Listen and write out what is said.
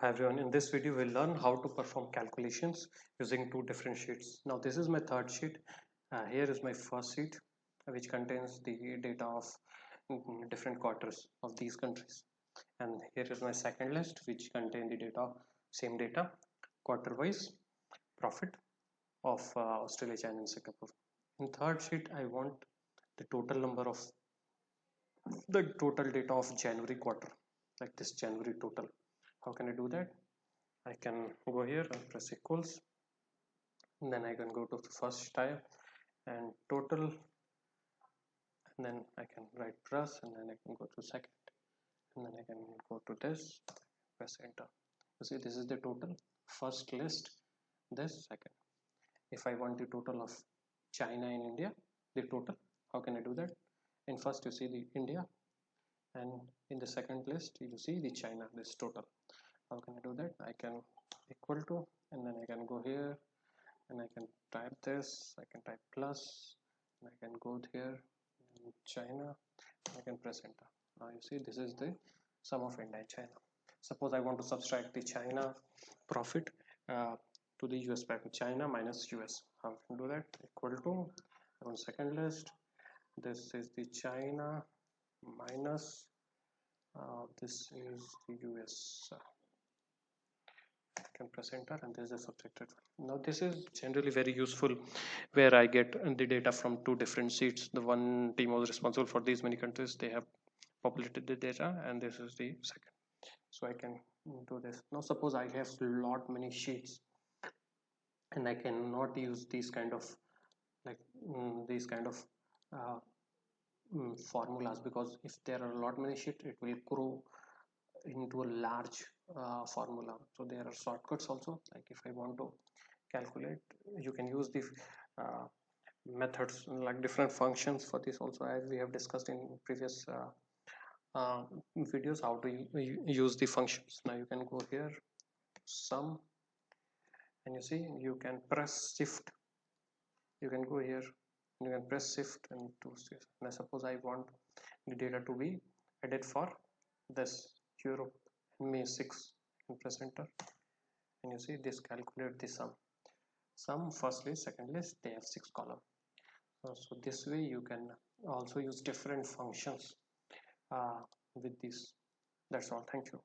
Hi everyone, in this video we'll learn how to perform calculations using two different sheets. Now this is my third sheet. Here is my first sheet which contains the data of different quarters of these countries. And here is my second list which contain the data, same data, quarter wise profit of Australia, China and Singapore. In third sheet I want the total number of the total data of January quarter, like this January total. How can I do that? I can go here and press equals, and then I can go to the first type and total, and then I can write plus, and then I can go to second, and then I can go to this, press enter. You see, this is the total first list, this second. If I want the total of China and India, the total, how can I do that? In first you see the India, and in the second list you see the China, this total. How can I do that? I can equal to, and then I can go here and I can type this, I can type plus, and I can go here China, I can press enter. Now you see this is the sum of India and China. Suppose I want to subtract the China profit to the US pattern, China minus US. How can I do that? Equal to, on second list, this is the China minus this is the US. I can press enter, and this is a subtracted one. Now this is generally very useful where I get the data from two different sheets. The one team was responsible for these many countries, they have populated the data, and this is the second. So I can do this. Now suppose I have lot many sheets and I cannot use these kind of like these kind of uh, formulas, because if there are a lot many sheets it will grow into a large formula. So there are shortcuts also, like if I want to calculate, you can use the uh, methods like different functions for this also, as we have discussed in previous uh, videos, how to use the functions. Now you can go here sum, and you see you can press shift, you can go here, you can press shift and to shift. Now suppose I want the data to be added for this Europe May 6, and press enter, and you see this calculate the sum first list, second list, they have 6 column. So this way you can also use different functions with this. That's all. Thank you.